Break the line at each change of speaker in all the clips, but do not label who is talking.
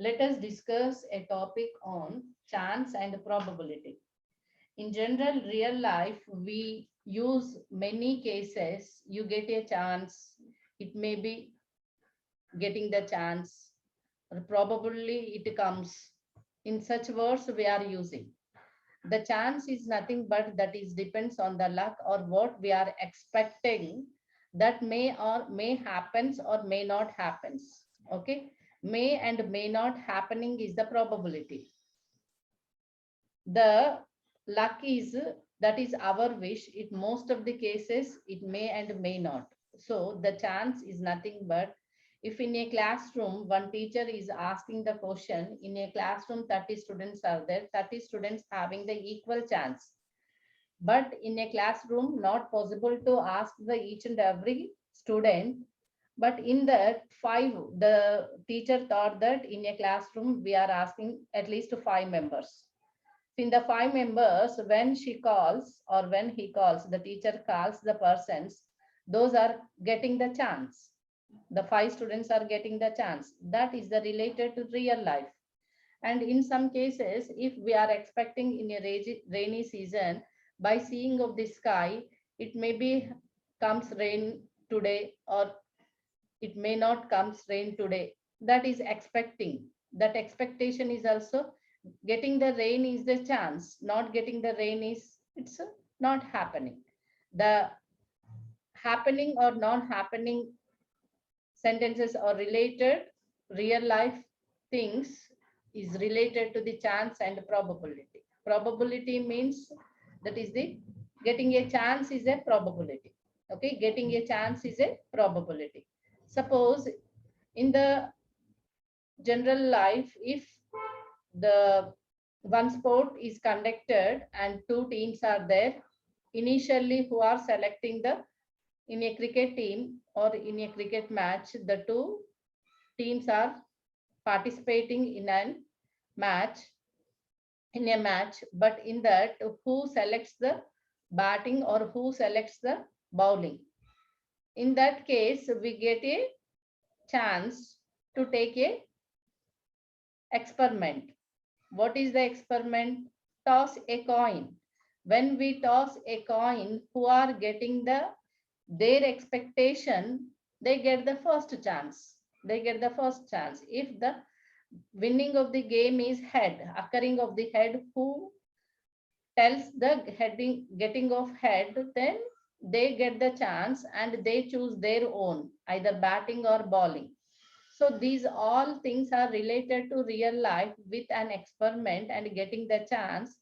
Let us discuss a topic on chance and probability. In general, real life, we use many cases. You get a chance, it may be getting the chance, or probably it comes. In such words, we are using. The chance is nothing but that is depends on the luck or what we are expecting that may or may happens or may not happens. Okay, may and may not happening is the probability. The luck is that is our wish. It most of the cases it may and may not. So the chance is nothing but if in a classroom one teacher is asking the question, in a classroom 30 students are there, 30 students having the equal chance, but in a classroom not possible to ask the each and every student. But in that five, the teacher thought that in a classroom we are asking at least five members. In the five members, when she calls or when he calls, the teacher calls the persons, those are getting the chance. The five students are getting the chance. That is the related to real life. And in some cases, if we are expecting in a rainy season, by seeing of the sky, it may be comes rain today or it may not comes rain today. That is expecting. That expectation is also getting the rain is the chance. Not getting the rain is it's not happening. The happening or non happening sentences are related. Real life things is related to the chance and probability. Probability means that is the getting a chance is a probability. Okay, getting a chance is a probability. Suppose in the general life, if the one sport is conducted and two teams are there, initially who are selecting the in a cricket team or in a cricket match, the two teams are participating in a match but in that who selects the batting or who selects the bowling. In that case, we get a chance to take a experiment. What is the experiment? Toss a coin. When we toss a coin, who are getting their expectation, they get the first chance. They get the first chance. If the winning of the game is head, occurring of the head, who tells the heading getting of head, then they get the chance and they choose their own, either batting or bowling. So these all things are related to real life with an experiment and getting the chance.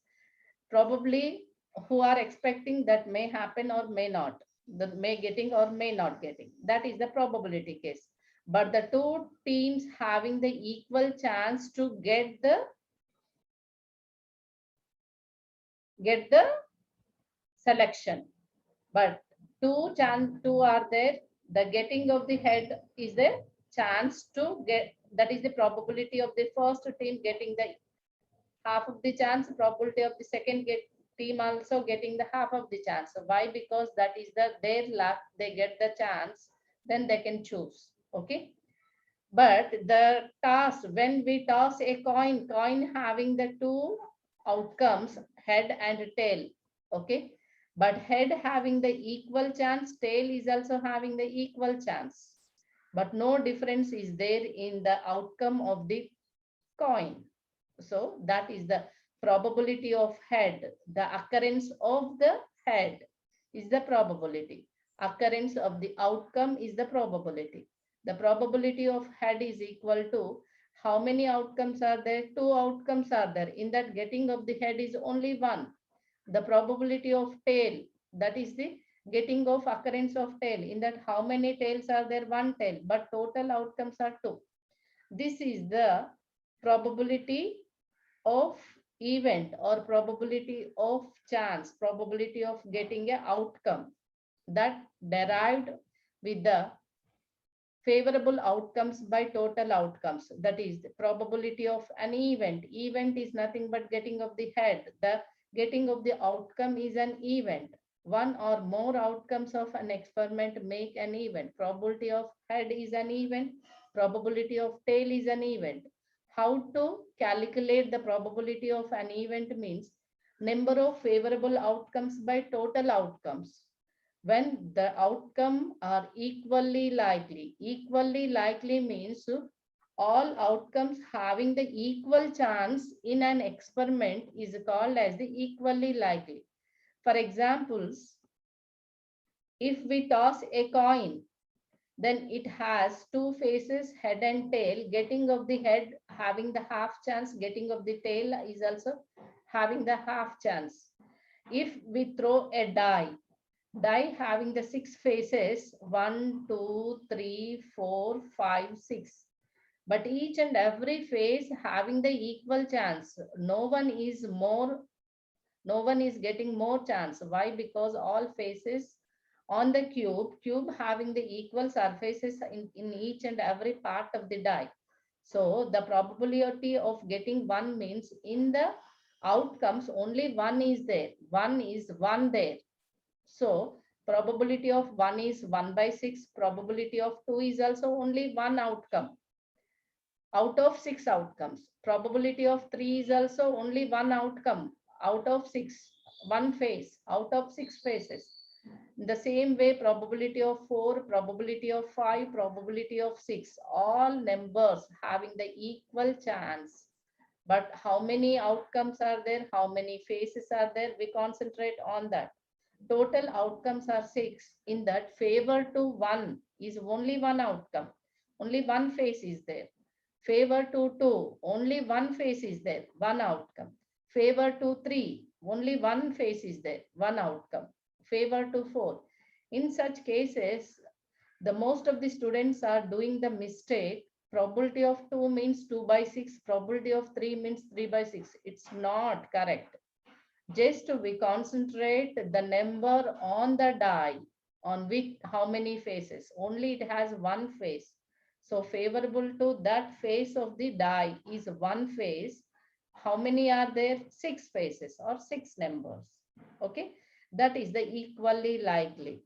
Probably who are expecting that may happen or may not, the may getting or may not getting. That is the probability case. But the two teams having the equal chance to get the selection. But two are there. The getting of the head is the chance to get, that is the probability of the first team getting the half of the chance, probability of the second team also getting the half of the chance. So why? Because that is their luck, they get the chance, then they can choose. Okay. But the toss, when we toss a coin having the two outcomes, head and tail. Okay. But head having the equal chance, tail is also having the equal chance. But no difference is there in the outcome of the coin. So that is the probability of head. The occurrence of the head is the probability. Occurrence of the outcome is the probability. The probability of head is equal to how many outcomes are there? Two outcomes are there. In that getting of the head is only one. The probability of tail, that is the getting of occurrence of tail. In that how many tails are there? One tail, but total outcomes are two. This is the probability of event or probability of chance, probability of getting a outcome that derived with the favorable outcomes by total outcomes. That is the probability of an event. Event is nothing but getting of the head. The getting of the outcome is an event. One or more outcomes of an experiment make an event. Probability of head is an event. Probability of tail is an event. how to calculate the probability of an event means number of favorable outcomes by total outcomes. When the outcome are equally likely. Equally likely means all outcomes having the equal chance in an experiment is called as the equally likely. For examples, if we toss a coin, then it has two faces, head and tail. Getting of the head having the half chance, getting of the tail is also having the half chance. If we throw a die having the six faces, 1, 2, 3, 4, 5, 6. But each and every face having the equal chance. No one is getting more chance. Why? Because all faces on the cube having the equal surfaces in each and every part of the die. So the probability of getting one means in the outcomes only one is there. One is one there. So probability of 1 is 1 by 6. Probability of 2 is also only one outcome out of 6 outcomes. Probability of 3 is also only one outcome out of 6. One phase out of 6 phases. In the same way, probability of 4, probability of 5, probability of 6, all numbers having the equal chance. But how many outcomes are there? How many phases are there? We concentrate on that. Total outcomes are 6. In that, favor to 1 is only one outcome. Only one phase is there. Favor to 2, only one phase is there, one outcome. Favor to 3, only one phase is there, one outcome. Favor to 4. In such cases, the most of the students are doing the mistake. Probability of 2 means 2 by 6. Probability of 3 means 3 by 6. It's not correct. Just we concentrate the number on the die, on which how many faces. Only it has one face. So favorable to that face of the die is one face. How many are there? 6 faces or 6 numbers. Okay, that is the equally likely.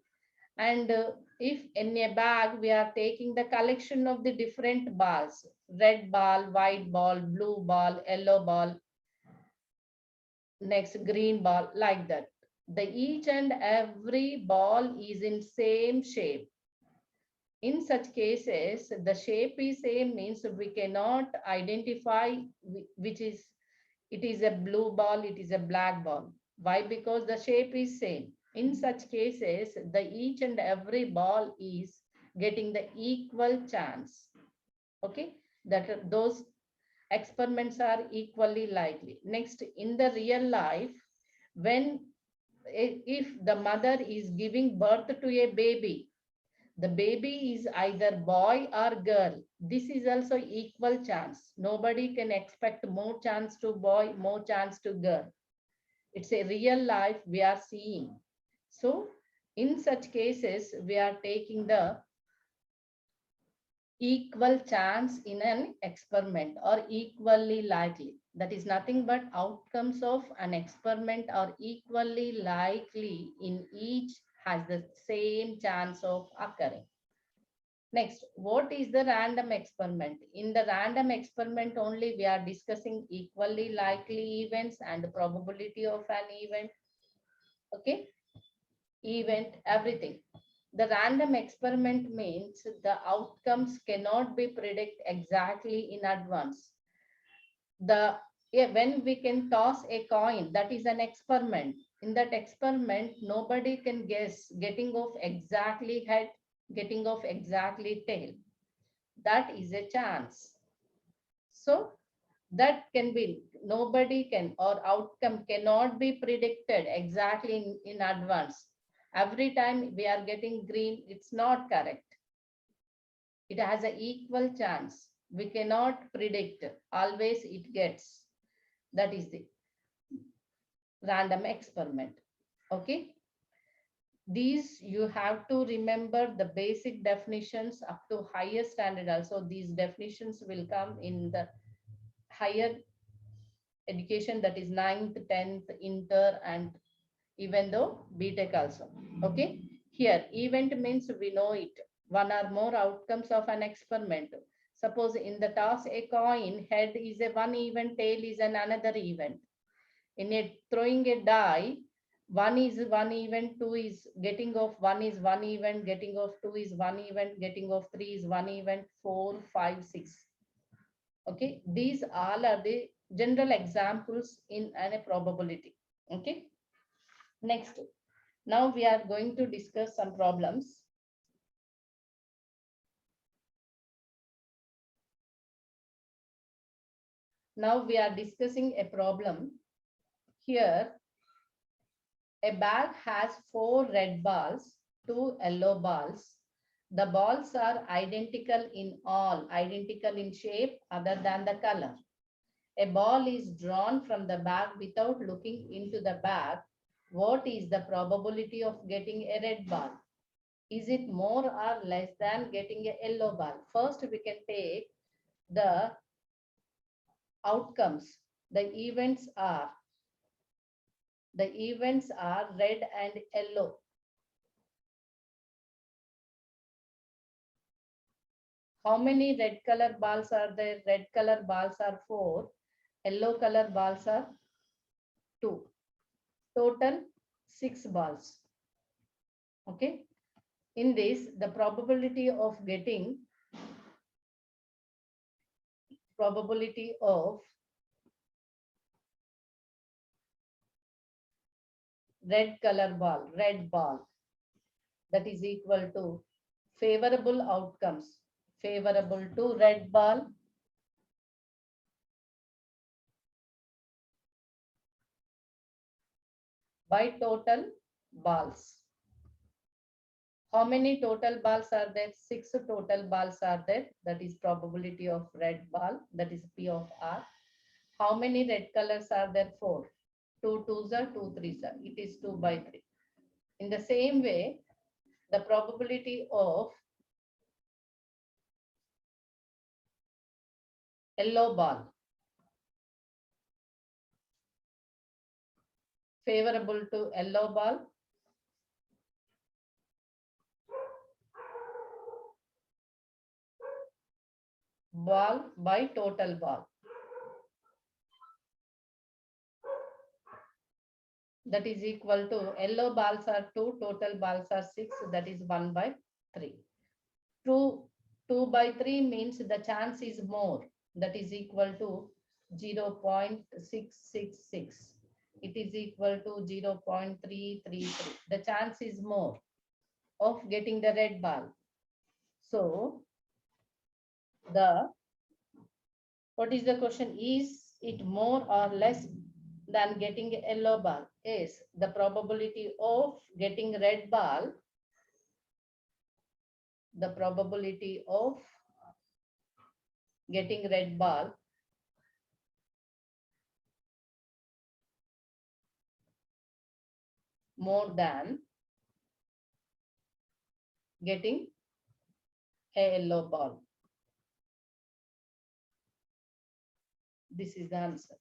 And if in a bag we are taking the collection of the different balls, red ball, white ball, blue ball, yellow ball, next green ball, like that. The each and every ball is in same shape. In such cases, the shape is same means we cannot identify which is, it is a blue ball, it is a black ball. Why? Because the shape is same. In such cases, the each and every ball is getting the equal chance. Okay, that those experiments are equally likely. Next, in the real life, when if the mother is giving birth to a baby, the baby is either boy or girl. This is also equal chance. Nobody can expect more chance to boy, more chance to girl. It's a real life we are seeing. So in such cases, we are taking the equal chance in an experiment or equally likely. That is nothing but outcomes of an experiment are equally likely in each has the same chance of occurring. Next, what is the random experiment? In the random experiment only we are discussing equally likely events and probability of an event. Okay, event, everything. The random experiment means the outcomes cannot be predicted exactly in advance. When we can toss a coin, that is an experiment. In that experiment, nobody can guess getting of exactly head, getting of exactly tail. That is a chance. So that can be, nobody can, or outcome cannot be predicted exactly in advance. Every time we are getting green, it's not correct. It has an equal chance. We cannot predict. Always it gets. That is the random experiment. Okay. These you have to remember the basic definitions up to higher standard. Also, these definitions will come in the higher education, that is 9th, 10th, inter, and even though BTech also. Okay. Here, event means we know it. One or more outcomes of an experiment. Suppose in the toss a coin, head is a one event, tail is another event. In a throwing a die, one is one event, two is getting off, one is one event, getting off, two is one event, getting off, three is one event, 4, 5, 6. Okay, these all are the general examples in a probability. Okay, next, now we are going to discuss some problems. Now we are discussing a problem. Here, a bag has 4 red balls, 2 yellow balls. The balls are identical in all, identical in shape other than the color. A ball is drawn from the bag without looking into the bag. What is the probability of getting a red ball? Is it more or less than getting a yellow ball? First, we can take the outcomes. The events are red and yellow. How many red color balls are there? Red color balls are 4. Yellow color balls are 2. Total 6 balls. Okay. In this, the probability of getting red color ball, red ball, that is equal to favorable outcomes, favorable to red ball by total balls. How many total balls are there? 6 total balls are there. That is probability of red ball. That is P of R. How many red colors are there? 4. 2 twos are 2 threes are. It is 2 by 3. In the same way, the probability of yellow ball, favorable to yellow ball, by total ball. That is equal to yellow balls are 2, total balls are 6, that is 1 by 3. 2 by 3 means the chance is more, that is equal to 0.666. It is equal to 0.333. The chance is more of getting the red ball. So, what is the question? Is it more or less than getting a yellow ball? Is the probability of getting red ball, the probability of getting red ball more than getting a yellow ball. This is the answer.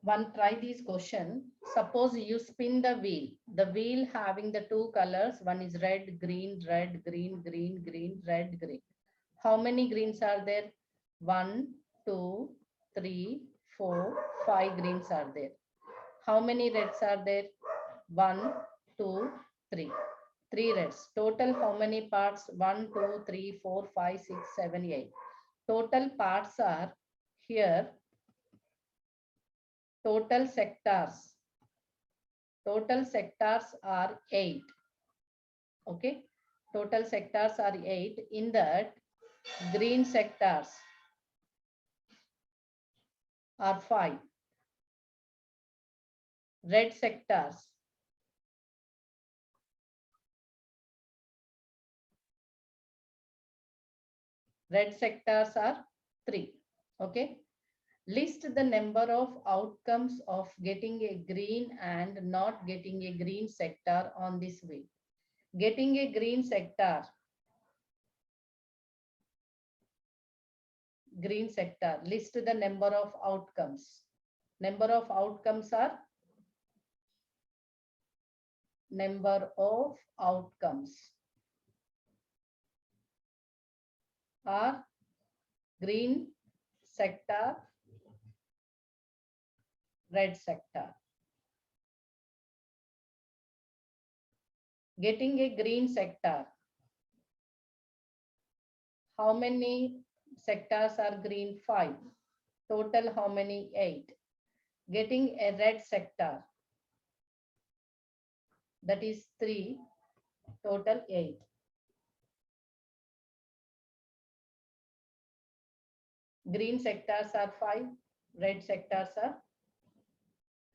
One, try this question. Suppose you spin the wheel. The wheel having the 2 colors. One is red, green, red, green, green, green, red, green. How many greens are there? 1, 2, 3, 4, 5 greens are there. How many reds are there? 1, 2, 3. 3 reds. Total how many parts? 1, 2, 3, 4, 5, 6, 7, 8. Total parts are here. Total sectors are 8. Okay, total sectors are 8. In that, green sectors are 5. Red sectors are 3. Okay, list the number of outcomes of getting a green and not getting a green sector on this wheel. Getting a green sector, list the number of outcomes. Number of outcomes are number of outcomes are green sector, red sector. Getting a green sector, how many sectors are green? 5. Total how many? 8. Getting a red sector, that is 3. Total 8. Green sectors are 5, red sectors are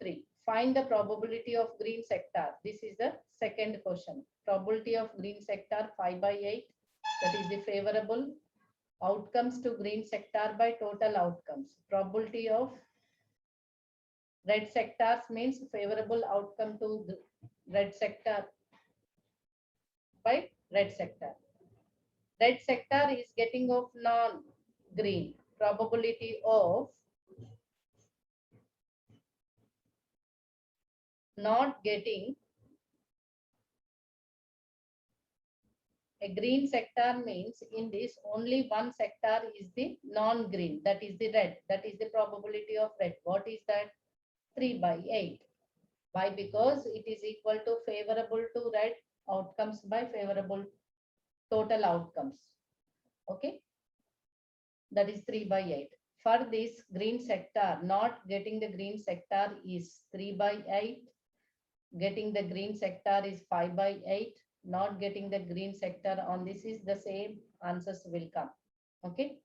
3. Find the probability of green sector. This is the second question. Probability of green sector 5 by 8. That is the favorable outcomes to green sector by total outcomes. Probability of red sectors means favorable outcome to the red sector by red sector. Red sector is getting of non-green. Probability of not getting a green sector means in this only one sector is the non-green, that is the red. That is the probability of red. What is that? 3 by 8. Why? Because it is equal to favorable to red outcomes by favorable total outcomes. Okay. That is 3 by 8. For this green sector, not getting the green sector is 3 by 8. Getting the green sector is 5 by 8. Not getting the green sector on this is the same answers will come. Okay.